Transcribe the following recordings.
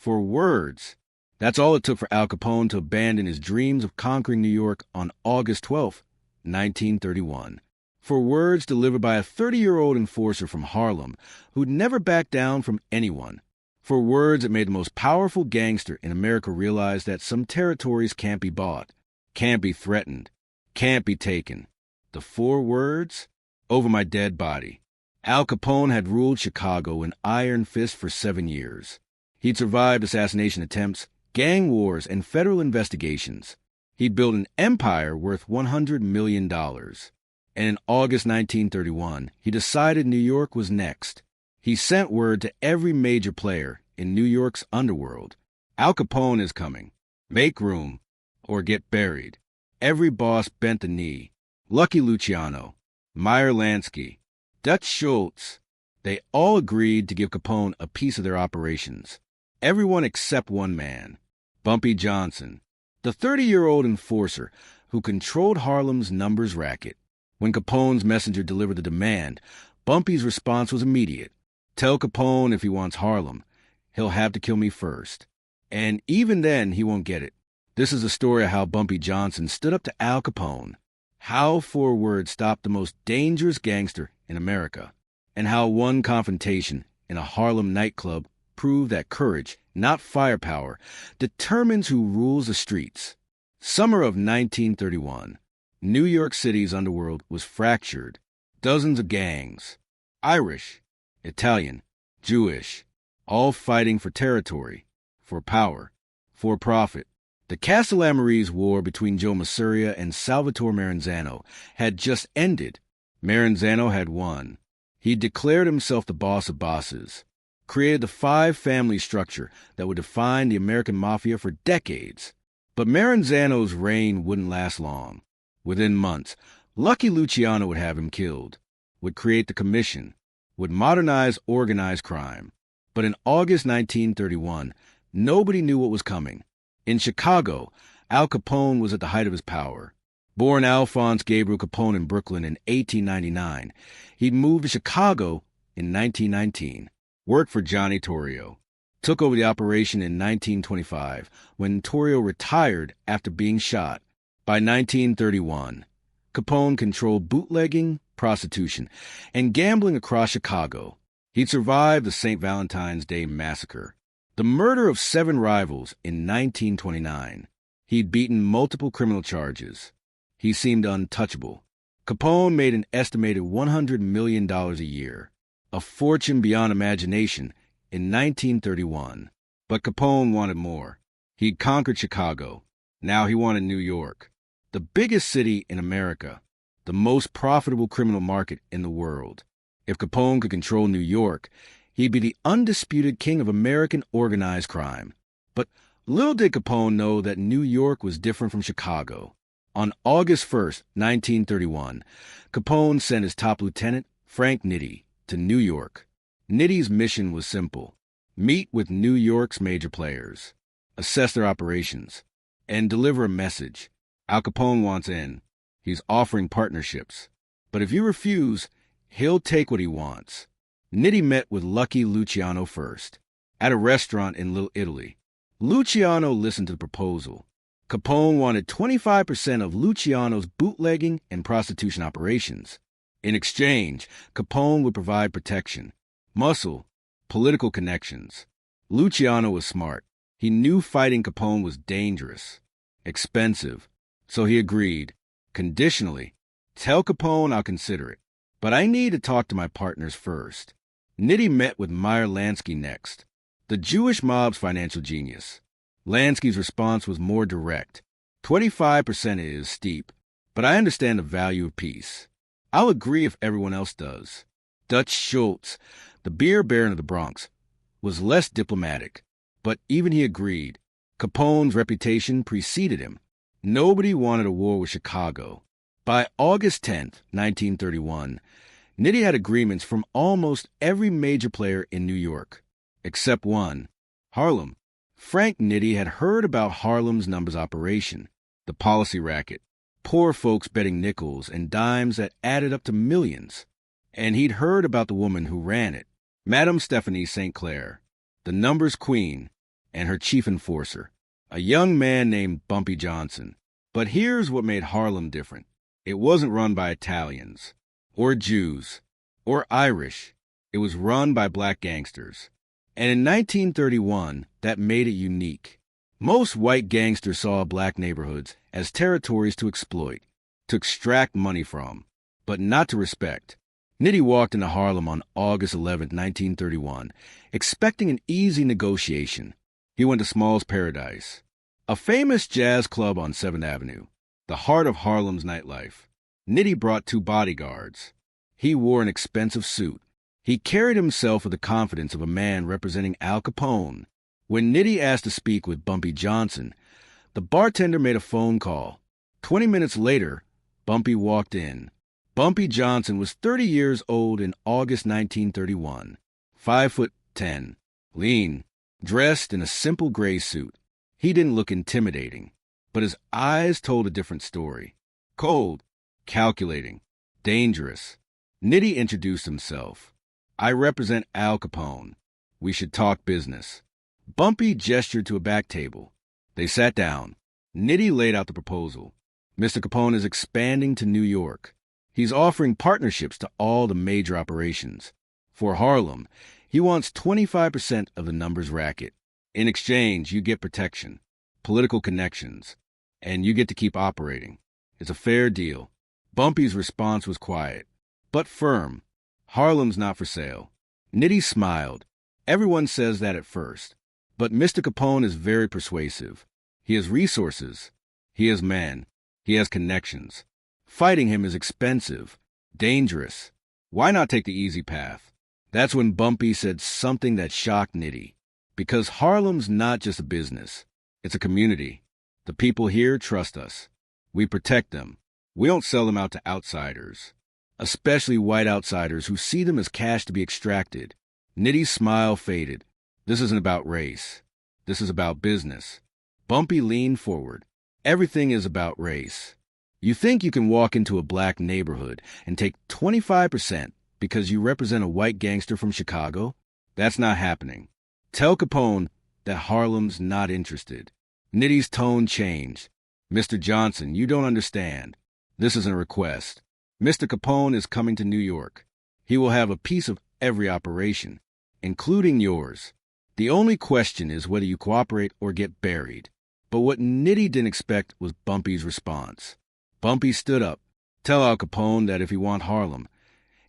For words. That's all it took for Al Capone to abandon his dreams of conquering New York on August 12, 1931. For words delivered by a 30-year-old enforcer from Harlem who'd never backed down from anyone. For words that made the most powerful gangster in America realize that some territories can't be bought, can't be threatened, can't be taken. The 4 words? Over my dead body. Al Capone had ruled Chicago in iron fist for 7 years. He'd survived assassination attempts, gang wars, and federal investigations. He'd built an empire worth $100 million. And in August 1931, he decided New York was next. He sent word to every major player in New York's underworld. Al Capone is coming. Make room, or get buried. Every boss bent the knee. Lucky Luciano, Meyer Lansky, Dutch Schultz. They all agreed to give Capone a piece of their operations. Everyone except one man, Bumpy Johnson, the 30-year-old enforcer who controlled Harlem's numbers racket. When Capone's messenger delivered the demand, Bumpy's response was immediate. Tell Capone if he wants Harlem, he'll have to kill me first. And even then, he won't get it. This is a story of how Bumpy Johnson stood up to Al Capone, how 4 words stopped the most dangerous gangster in America, and how one confrontation in a Harlem nightclub proved that courage, not firepower, determines who rules the streets. Summer of 1931. New York City's underworld was fractured. Dozens of gangs, Irish, Italian, Jewish, all fighting for territory, for power, for profit. The Castellamarese War between Joe Masuria and Salvatore Maranzano had just ended. Maranzano had won. He declared himself the boss of bosses, created the 5-family structure that would define the American Mafia for decades. But Maranzano's reign wouldn't last long. Within months, Lucky Luciano would have him killed, would create the commission, would modernize organized crime. But in August 1931, nobody knew what was coming. In Chicago, Al Capone was at the height of his power. Born Alphonse Gabriel Capone in Brooklyn in 1899, he'd moved to Chicago in 1919, worked for Johnny Torrio, took over the operation in 1925 when Torrio retired after being shot. By 1931, Capone controlled bootlegging, prostitution, and gambling across Chicago. He'd survived the St. Valentine's Day Massacre, the murder of 7 rivals in 1929. He'd beaten multiple criminal charges. He seemed untouchable. Capone made an estimated $100 million a year, a fortune beyond imagination, in 1931. But Capone wanted more. He'd conquered Chicago. Now he wanted New York, the biggest city in America, the most profitable criminal market in the world. If Capone could control New York, he'd be the undisputed king of American organized crime. But little did Capone know that New York was different from Chicago. On August 1st, 1931, Capone sent his top lieutenant, Frank Nitti, to New York. Nitti's mission was simple: meet with New York's major players, assess their operations, and deliver a message. Al Capone wants in. He's offering partnerships. But if you refuse, he'll take what he wants. Nitti met with Lucky Luciano first, at a restaurant in Little Italy. Luciano listened to the proposal. Capone wanted 25% of Luciano's bootlegging and prostitution operations. In exchange, Capone would provide protection, muscle, political connections. Luciano was smart. He knew fighting Capone was dangerous, expensive, so he agreed, conditionally. Tell Capone I'll consider it, but I need to talk to my partners first. Nitti met with Meyer Lansky next, the Jewish mob's financial genius. Lansky's response was more direct. 25% is steep, but I understand the value of peace. I'll agree if everyone else does. Dutch Schultz, the beer baron of the Bronx, was less diplomatic, but even he agreed. Capone's reputation preceded him. Nobody wanted a war with Chicago. By August 10th, 1931, Nitti had agreements from almost every major player in New York, except one, Harlem. Frank Nitti had heard about Harlem's numbers operation, the policy racket, poor folks betting nickels and dimes that added up to millions. And he'd heard about the woman who ran it, Madame Stephanie St. Clair, the numbers queen, and her chief enforcer, a young man named Bumpy Johnson. But here's what made Harlem different. It wasn't run by Italians, or Jews, or Irish. It was run by black gangsters. And in 1931, that made it unique. Most white gangsters saw black neighborhoods as territories to exploit, to extract money from, but not to respect. Nitty walked into Harlem on August 11, 1931, expecting an easy negotiation. He went to Small's Paradise, a famous jazz club on 7th Avenue, the heart of Harlem's nightlife. Nitty brought 2 bodyguards. He wore an expensive suit. He carried himself with the confidence of a man representing Al Capone. When Nitty asked to speak with Bumpy Johnson, the bartender made a phone call. 20 minutes later, Bumpy walked in. Bumpy Johnson was 30 years old in August 1931, 5'10", lean, dressed in a simple gray suit. He didn't look intimidating, but his eyes told a different story. Cold, calculating, dangerous. Nitty introduced himself. "I represent Al Capone. We should talk business." Bumpy gestured to a back table. They sat down. Nitty laid out the proposal. Mr. Capone is expanding to New York. He's offering partnerships to all the major operations. For Harlem, he wants 25% of the numbers racket. In exchange, you get protection, political connections, and you get to keep operating. It's a fair deal. Bumpy's response was quiet, but firm. Harlem's not for sale. Nitty smiled. Everyone says that at first. But Mr. Capone is very persuasive. He has resources. He has men. He has connections. Fighting him is expensive, dangerous. Why not take the easy path? That's when Bumpy said something that shocked Nitty. Because Harlem's not just a business. It's a community. The people here trust us. We protect them. We don't sell them out to outsiders, especially white outsiders who see them as cash to be extracted. Nitty's smile faded. This isn't about race. This is about business. Bumpy leaned forward. Everything is about race. You think you can walk into a black neighborhood and take 25% because you represent a white gangster from Chicago? That's not happening. Tell Capone that Harlem's not interested. Nitty's tone changed. Mr. Johnson, you don't understand. This isn't a request. Mr. Capone is coming to New York. He will have a piece of every operation, including yours. The only question is whether you cooperate or get buried. But what Nitty didn't expect was Bumpy's response. Bumpy stood up. Tell Al Capone that if he wants Harlem,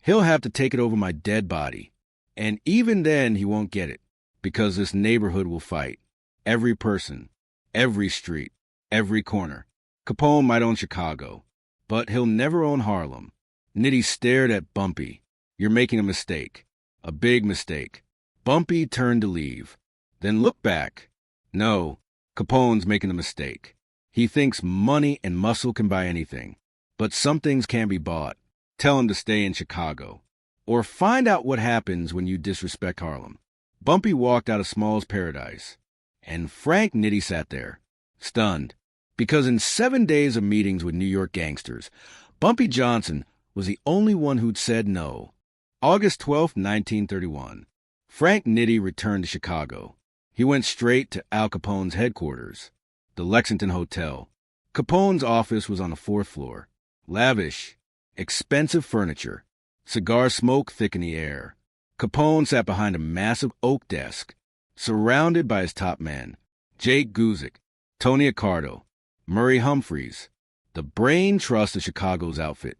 he'll have to take it over my dead body. And even then he won't get it, because this neighborhood will fight. Every person, every street, every corner. Capone might own Chicago, but he'll never own Harlem. Nitty stared at Bumpy. You're making a mistake. A big mistake. Bumpy turned to leave, then looked back. No, Capone's making a mistake. He thinks money and muscle can buy anything, but some things can't be bought. Tell him to stay in Chicago, or find out what happens when you disrespect Harlem. Bumpy walked out of Small's Paradise, and Frank Nitty sat there, stunned, because in 7 days of meetings with New York gangsters, Bumpy Johnson was the only one who'd said no. August 12, 1931. Frank Nitty returned to Chicago. He went straight to Al Capone's headquarters, the Lexington Hotel. Capone's office was on the 4th floor. Lavish, expensive furniture. Cigar smoke thick in the air. Capone sat behind a massive oak desk, surrounded by his top men. Jake Guzik, Tony Accardo, Murray Humphreys, the brain trust of Chicago's outfit.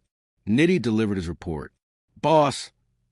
Nitty delivered his report. Boss,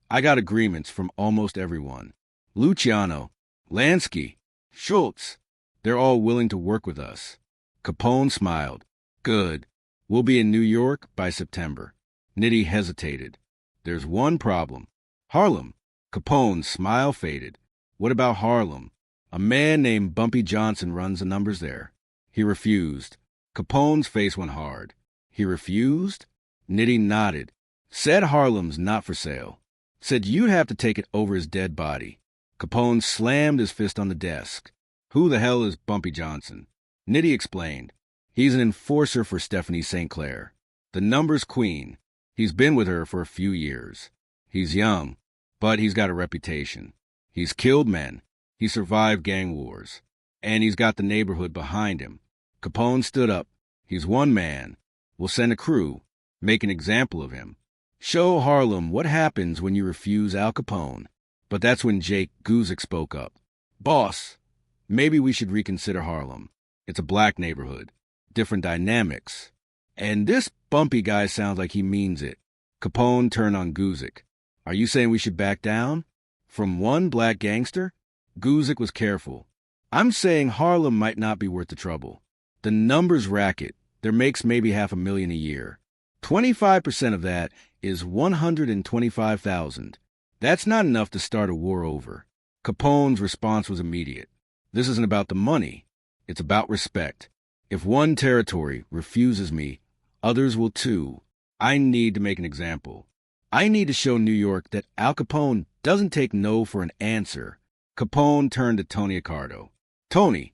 I got agreements from almost everyone. Luciano, Lansky, Schultz, they're all willing to work with us. Capone smiled. Good. We'll be in New York by September. Nitty hesitated. There's one problem. Harlem. Capone's smile faded. What about Harlem? A man named Bumpy Johnson runs the numbers there. He refused. Capone's face went hard. He refused? Nitty nodded. Said Harlem's not for sale. Said you'd have to take it over his dead body. Capone slammed his fist on the desk. Who the hell is Bumpy Johnson? Nitty explained. He's an enforcer for Stephanie St. Clair, the numbers queen. He's been with her for a few years. He's young, but he's got a reputation. He's killed men. He survived gang wars. and he's got the neighborhood behind him. Capone stood up. He's one man. We'll send a crew. Make an example of him. Show Harlem what happens when you refuse Al Capone. But that's when Jake Guzik spoke up. Boss, maybe we should reconsider Harlem. It's a black neighborhood. Different dynamics. And this Bumpy guy sounds like he means it. Capone turned on Guzik. Are you saying we should back down? From one black gangster? Guzik was careful. I'm saying Harlem might not be worth the trouble. The numbers racket. There makes maybe $500,000 a year. 25% of that is 125,000. That's not enough to start a war over. Capone's response was immediate. This isn't about the money. It's about respect. If one territory refuses me, others will too. I need to make an example. I need to show New York that Al Capone doesn't take no for an answer. Capone turned to Tony Accardo. Tony,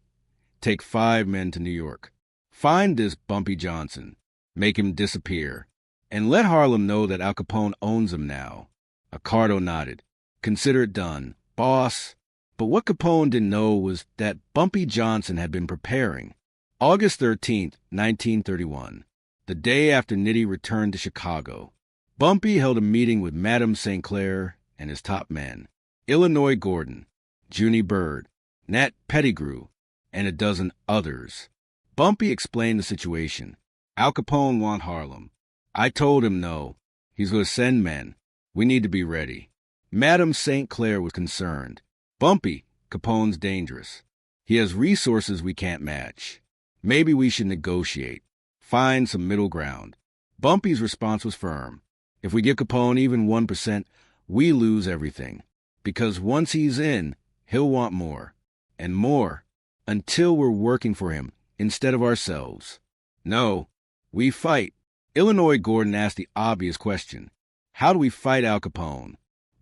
take 5 men to New York. Find this Bumpy Johnson. Make him disappear. And let Harlem know that Al Capone owns him now. Accardo nodded. Consider it done, boss. But what Capone didn't know was that Bumpy Johnson had been preparing. August 13th, 1931, the day after Nitti returned to Chicago, Bumpy held a meeting with Madame St. Clair and his top men, Illinois Gordon, Junie Bird, Nat Pettigrew, and a dozen others. Bumpy explained the situation. Al Capone want Harlem. I told him no. He's going to send men. We need to be ready. Madame St. Clair was concerned. Bumpy, Capone's dangerous. He has resources we can't match. Maybe we should negotiate. Find some middle ground. Bumpy's response was firm. If we give Capone even 1%, we lose everything. Because once he's in, he'll want more. And more. Until we're working for him instead of ourselves. No, we fight. Illinois Gordon asked the obvious question. How do we fight Al Capone?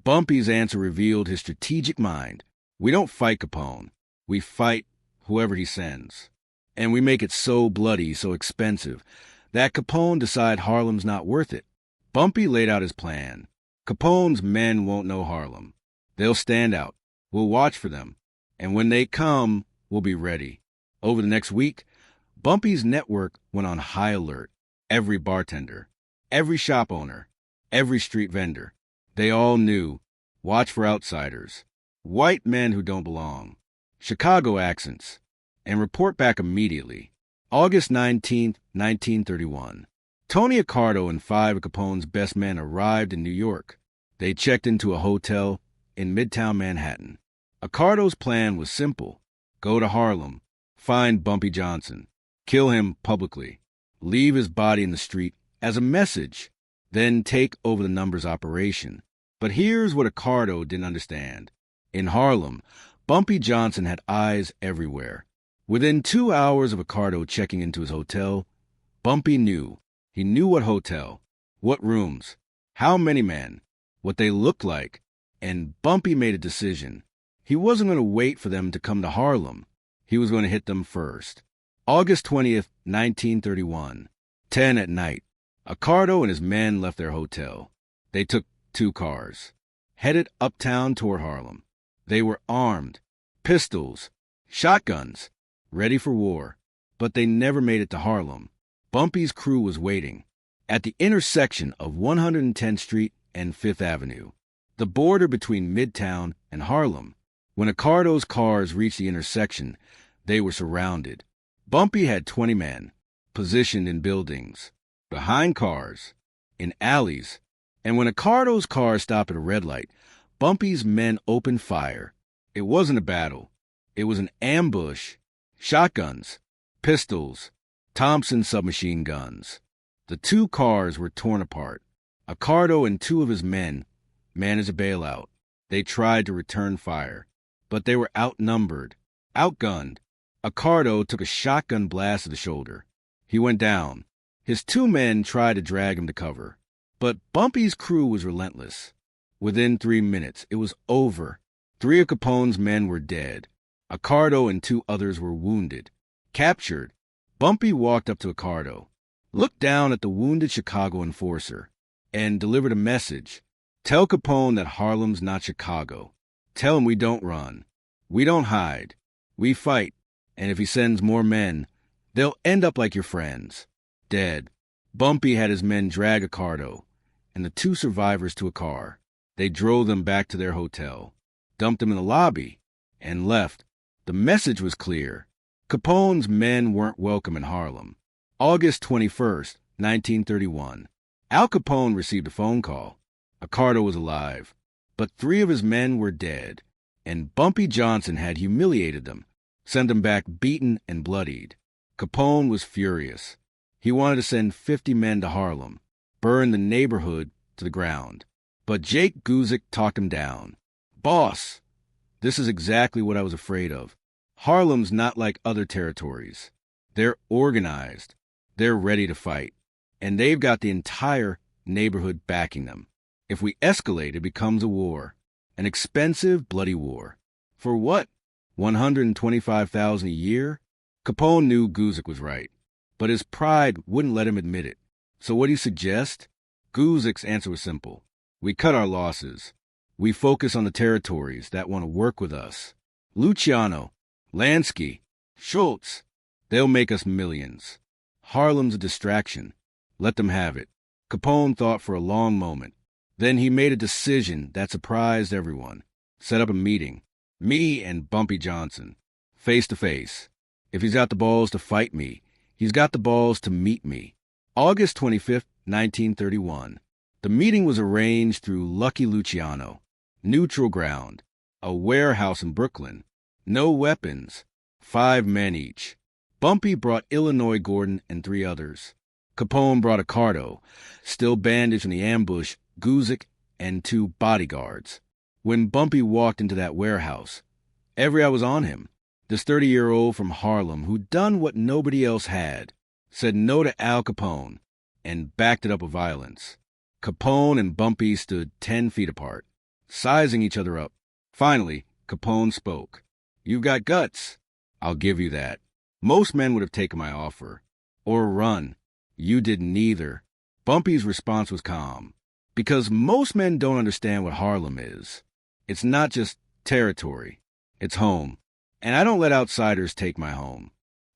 Bumpy's answer revealed his strategic mind. We don't fight Capone. We fight whoever he sends. And we make it so bloody, so expensive, that Capone decide Harlem's not worth it. Bumpy laid out his plan. Capone's men won't know Harlem. They'll stand out. We'll watch for them. And when they come, we'll be ready. Over the next week, Bumpy's network went on high alert. Every bartender, every shop owner, every street vendor. They all knew. Watch for outsiders. White men who don't belong. Chicago accents. And report back immediately. August 19th, 1931. Tony Accardo and 5 of Capone's best men arrived in New York. They checked into a hotel in Midtown Manhattan. Accardo's plan was simple. Go to Harlem. Find Bumpy Johnson. Kill him publicly. Leave his body in the street as a message. Then take over the numbers operation. But here's what Accardo didn't understand. In Harlem, Bumpy Johnson had eyes everywhere. Within 2 hours of Accardo checking into his hotel, Bumpy knew. He knew what hotel, what rooms, how many men, what they looked like, and Bumpy made a decision. He wasn't going to wait for them to come to Harlem. He was going to hit them first. August 20th, 1931, 10 at night. Accardo and his men left their hotel. They took 2 cars, headed uptown toward Harlem. They were armed, pistols, shotguns, ready for war. But they never made it to Harlem. Bumpy's crew was waiting at the intersection of 110th Street and 5th Avenue, the border between Midtown and Harlem. When Accardo's cars reached the intersection, they were surrounded. Bumpy had 20 men, positioned in buildings, behind cars, in alleys. And when Accardo's car stopped at a red light, Bumpy's men opened fire. It wasn't a battle. It was an ambush. Shotguns, pistols, Thompson submachine guns. The 2 cars were torn apart. Accardo and 2 of his men managed a bailout. They tried to return fire, but they were outnumbered, outgunned. Accardo took a shotgun blast to the shoulder. He went down. His 2 men tried to drag him to cover. But Bumpy's crew was relentless. Within 3 minutes, it was over. 3 of Capone's men were dead. Accardo and 2 others were wounded. Captured, Bumpy walked up to Accardo, looked down at the wounded Chicago enforcer, and delivered a message. Tell Capone that Harlem's not Chicago. Tell him we don't run. We don't hide. We fight. And if he sends more men, they'll end up like your friends, dead. Bumpy had his men drag Accardo and the two survivors to a car. They drove them back to their hotel, dumped them in the lobby, and left. The message was clear. Capone's men weren't welcome in Harlem. August 21st, 1931. Al Capone received a phone call. Accardo was alive, but 3 of his men were dead, and Bumpy Johnson had humiliated them, sent them back beaten and bloodied. Capone was furious. He wanted to send 50 men to Harlem, burn the neighborhood to the ground. But Jake Guzik talked him down. "Boss, this is exactly what I was afraid of. Harlem's not like other territories. They're organized. They're ready to fight. And they've got the entire neighborhood backing them. If we escalate, it becomes a war. An expensive, bloody war. For what? 125,000 a year?" Capone knew Guzik was right, but his pride wouldn't let him admit it. So what do you suggest? Guzik's answer was simple. "We cut our losses. We focus on the territories that want to work with us. Luciano, Lansky, Schultz, they'll make us millions. Harlem's a distraction. Let them have it." Capone thought for a long moment. Then he made a decision that surprised everyone. Set up a meeting. Me and Bumpy Johnson, face to face. If he's got the balls to fight me, he's got the balls to meet me. August 25th, 1931. The meeting was arranged through Lucky Luciano. Neutral ground. A warehouse in Brooklyn. No weapons. 5 men each. Bumpy brought Illinois Gordon and 3 others. Capone brought Accardo, still bandaged from the ambush, Guzik, and 2 bodyguards. When Bumpy walked into that warehouse, every eye was on him. This 30-year-old from Harlem who'd done what nobody else had, said no to Al Capone, and backed it up with violence. Capone and Bumpy stood 10 feet apart, sizing each other up. Finally, Capone spoke. "You've got guts. I'll give you that. Most men would have taken my offer. Or run. You did neither." Bumpy's response was calm. "Because most men don't understand what Harlem is. It's not just territory. It's home. And I don't let outsiders take my home."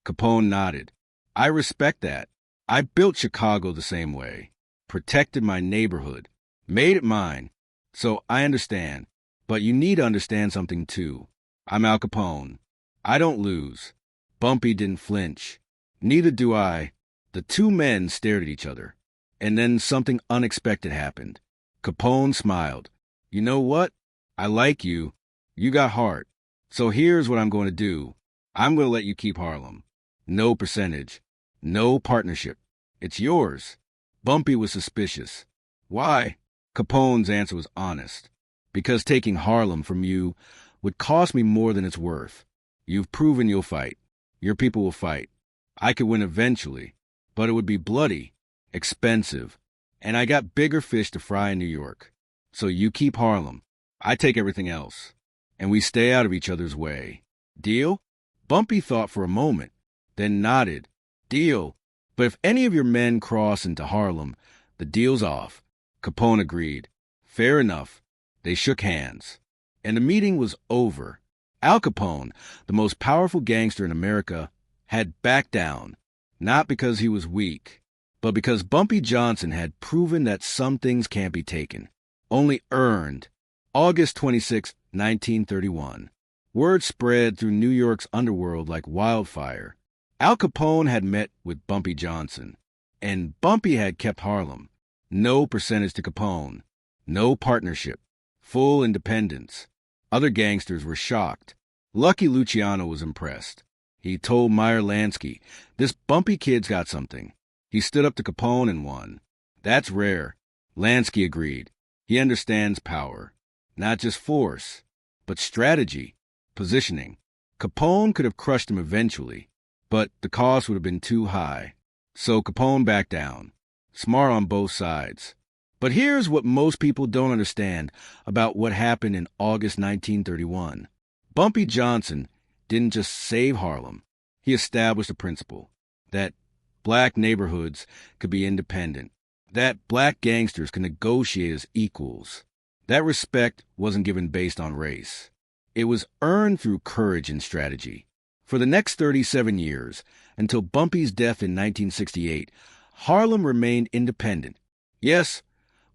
Capone nodded. "I respect that. I built Chicago the same way. Protected my neighborhood. Made it mine. So I understand. But you need to understand something too. I'm Al Capone. I don't lose." Bumpy didn't flinch. "Neither do I." The 2 men stared at each other. And then something unexpected happened. Capone smiled. "You know what? I like you. You got heart. So here's what I'm going to do. I'm going to let you keep Harlem. No percentage. No partnership. It's yours." Bumpy was suspicious. "Why?" Capone's answer was honest. "Because taking Harlem from you would cost me more than it's worth. You've proven you'll fight. Your people will fight. I could win eventually, but it would be bloody, expensive, and I got bigger fish to fry in New York. So you keep Harlem. I take everything else, and we stay out of each other's way. Deal?" Bumpy thought for a moment, then nodded. "Deal. But if any of your men cross into Harlem, the deal's off." Capone agreed. "Fair enough." They shook hands, and the meeting was over. Al Capone, the most powerful gangster in America, had backed down, not because he was weak, but because Bumpy Johnson had proven that some things can't be taken, only earned. August 26, 1931. Word spread through New York's underworld like wildfire. Al Capone had met with Bumpy Johnson, and Bumpy had kept Harlem. No percentage to Capone. No partnership. Full independence. Other gangsters were shocked. Lucky Luciano was impressed. He told Meyer Lansky, "This Bumpy kid's got something." He stood up to Capone and won. "That's rare." Lansky agreed. "He understands power. Not just force, but strategy, positioning." Capone could have crushed him eventually, but the cost would have been too high. So Capone backed down. Smart on both sides. But here's what most people don't understand about what happened in August 1931. Bumpy Johnson didn't just save Harlem. He established a principle that black neighborhoods could be independent, that black gangsters could negotiate as equals. That respect wasn't given based on race. It was earned through courage and strategy. For the next 37 years, until Bumpy's death in 1968, Harlem remained independent. Yes,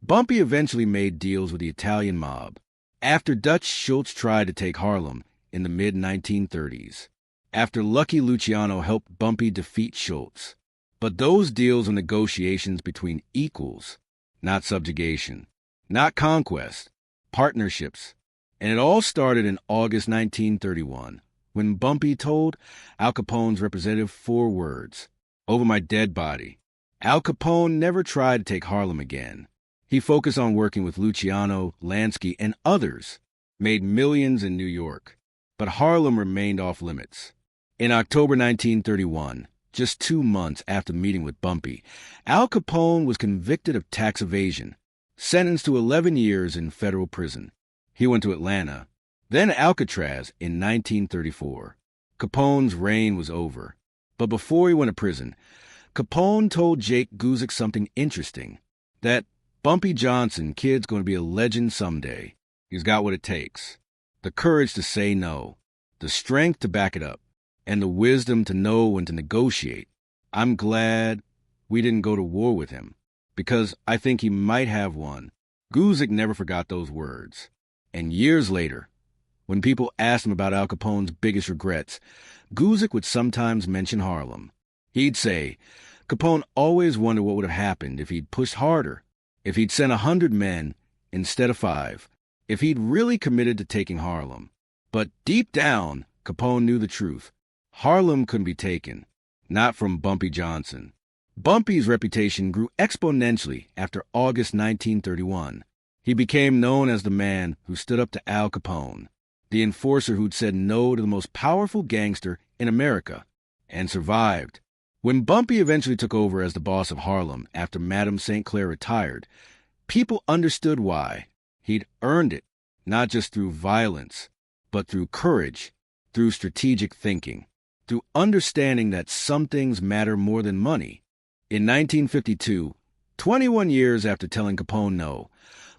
Bumpy eventually made deals with the Italian mob, after Dutch Schultz tried to take Harlem in the mid-1930s, after Lucky Luciano helped Bumpy defeat Schultz. But those deals were negotiations between equals, not subjugation, not conquest, partnerships. And it all started in August 1931, when Bumpy told Al Capone's representative 4 words: "Over my dead body." Al Capone never tried to take Harlem again. He focused on working with Luciano, Lansky, and others, made millions in New York. But Harlem remained off limits. In October 1931, just 2 months after meeting with Bumpy, Al Capone was convicted of tax evasion, sentenced to 11 years in federal prison. He went to Atlanta, then Alcatraz in 1934. Capone's reign was over. But before he went to prison, Capone told Jake Guzik something interesting, that Bumpy Johnson kid's going to be a legend someday. He's got what it takes: the courage to say no, the strength to back it up, and the wisdom to know when to negotiate. I'm glad we didn't go to war with him, because I think he might have won. Guzik never forgot those words. And years later, when people asked him about Al Capone's biggest regrets, Guzik would sometimes mention Harlem. He'd say, Capone always wondered what would have happened if he'd pushed harder, if he'd sent 100 men instead of 5, if he'd really committed to taking Harlem. But deep down, Capone knew the truth. Harlem couldn't be taken, not from Bumpy Johnson. Bumpy's reputation grew exponentially after August 1931. He became known as the man who stood up to Al Capone, the enforcer who'd said no to the most powerful gangster in America, and survived. When Bumpy eventually took over as the boss of Harlem after Madame St. Clair retired, people understood why. He'd earned it, not just through violence, but through courage, through strategic thinking, through understanding that some things matter more than money. In 1952, 21 years after telling Capone no,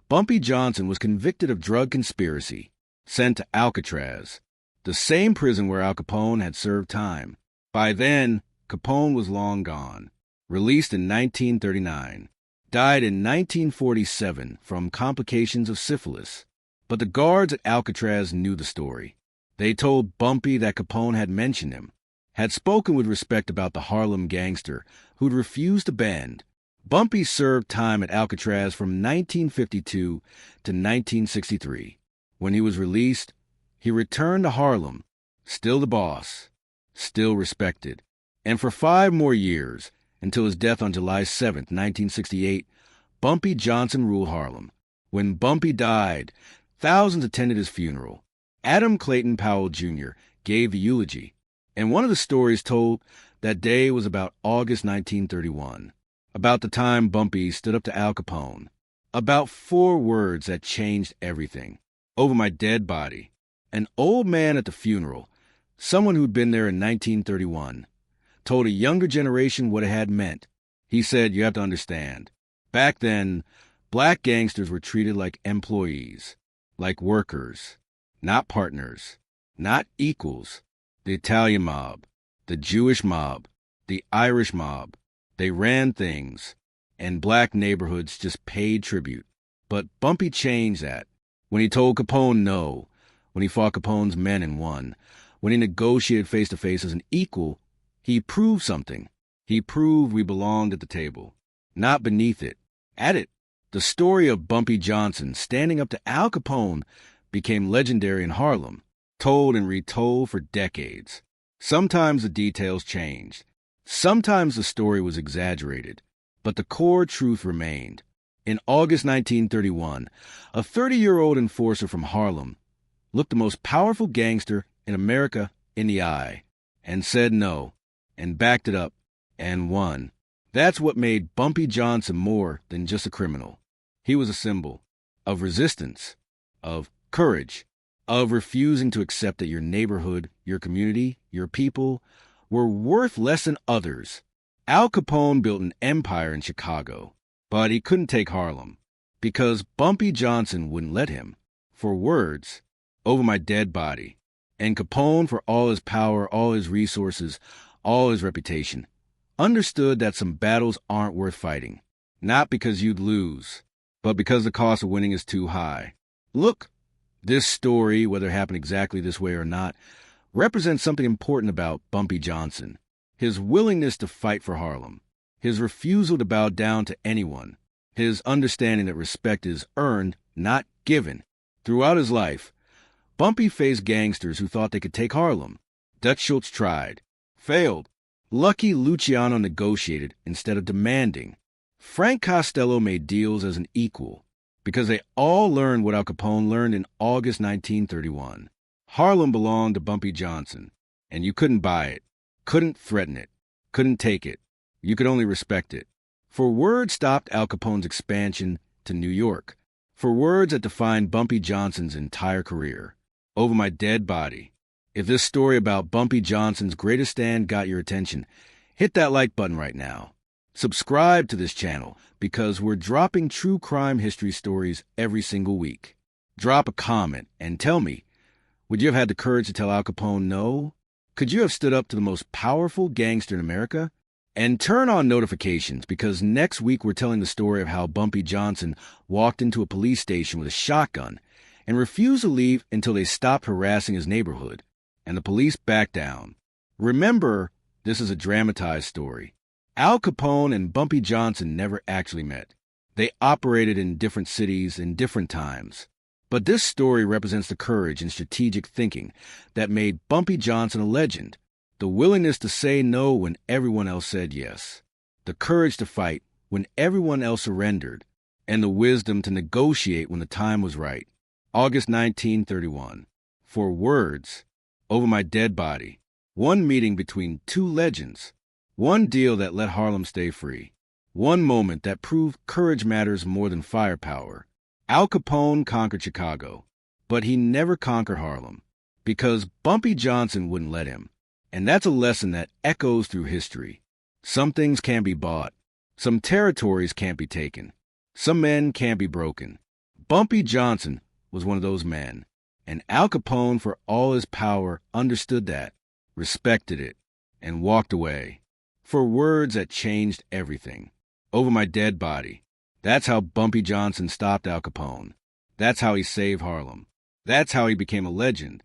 Bumpy Johnson was convicted of drug conspiracy, sent to Alcatraz, the same prison where Al Capone had served time. By then, Capone was long gone. Released in 1939, died in 1947 from complications of syphilis. But the guards at Alcatraz knew the story. They told Bumpy that Capone had mentioned him, had spoken with respect about the Harlem gangster who'd refused to bend. Bumpy served time at Alcatraz from 1952 to 1963. When he was released, he returned to Harlem, still the boss, still respected. And for 5 more years, until his death on July 7, 1968, Bumpy Johnson ruled Harlem. When Bumpy died, thousands attended his funeral. Adam Clayton Powell, Jr. gave the eulogy, and one of the stories told that day was about August 1931, about the time Bumpy stood up to Al Capone, about 4 words that changed everything. Over my dead body. An old man at the funeral, someone who'd been there in 1931, told a younger generation what it had meant. He said, you have to understand, back then, black gangsters were treated like employees, like workers, not partners, not equals. The Italian mob, the Jewish mob, the Irish mob, they ran things, and black neighborhoods just paid tribute. But Bumpy changed that. When he told Capone no, when he fought Capone's men and won, when he negotiated face-to-face as an equal, he proved something. He proved we belonged at the table, not beneath it, at it. The story of Bumpy Johnson standing up to Al Capone became legendary in Harlem, told and retold for decades. Sometimes the details changed. Sometimes the story was exaggerated, but the core truth remained. In August 1931, a 30-year-old enforcer from Harlem looked the most powerful gangster in America in the eye and said no, and backed it up, and won. That's what made Bumpy Johnson more than just a criminal. He was a symbol of resistance, of courage, of refusing to accept that your neighborhood, your community, your people were worth less than others. Al Capone built an empire in Chicago, but he couldn't take Harlem because Bumpy Johnson wouldn't let him. For words, over my dead body, And Capone, for all his power, all his resources, all his reputation, understood that some battles aren't worth fighting. Not because you'd lose, but because the cost of winning is too high. Look, this story, whether it happened exactly this way or not, represents something important about Bumpy Johnson. His willingness to fight for Harlem, his refusal to bow down to anyone, his understanding that respect is earned, not given. Throughout his life, Bumpy faced gangsters who thought they could take Harlem. Dutch Schultz tried, failed. Lucky Luciano negotiated instead of demanding. Frank Costello made deals as an equal, because they all learned what Al Capone learned in August 1931. Harlem belonged to Bumpy Johnson, and you couldn't buy it, couldn't threaten it, couldn't take it. You could only respect it. For words stopped Al Capone's expansion to New York, for words that defined Bumpy Johnson's entire career. Over my dead body. If this story about Bumpy Johnson's greatest stand got your attention, hit that like button right now. Subscribe to this channel because we're dropping true crime history stories every single week. Drop a comment and tell me, would you have had the courage to tell Al Capone no? Could you have stood up to the most powerful gangster in America? And turn on notifications because next week we're telling the story of how Bumpy Johnson walked into a police station with a shotgun and refused to leave until they stopped harassing his neighborhood, and the police backed down. Remember, this is a dramatized story. Al Capone and Bumpy Johnson never actually met. They operated in different cities in different times. But this story represents the courage and strategic thinking that made Bumpy Johnson a legend, the willingness to say no when everyone else said yes, the courage to fight when everyone else surrendered, and the wisdom to negotiate when the time was right. August 1931. For words, over my dead body. One meeting between two legends. One deal that let Harlem stay free. One moment that proved courage matters more than firepower. Al Capone conquered Chicago, but he never conquered Harlem, because Bumpy Johnson wouldn't let him. And that's a lesson that echoes through history. Some things can't be bought. Some territories can't be taken. Some men can't be broken. Bumpy Johnson was one of those men, and Al Capone, for all his power, understood that, respected it, and walked away. For words that changed everything. Over my dead body. That's how Bumpy Johnson stopped Al Capone. That's how he saved Harlem. That's how he became a legend.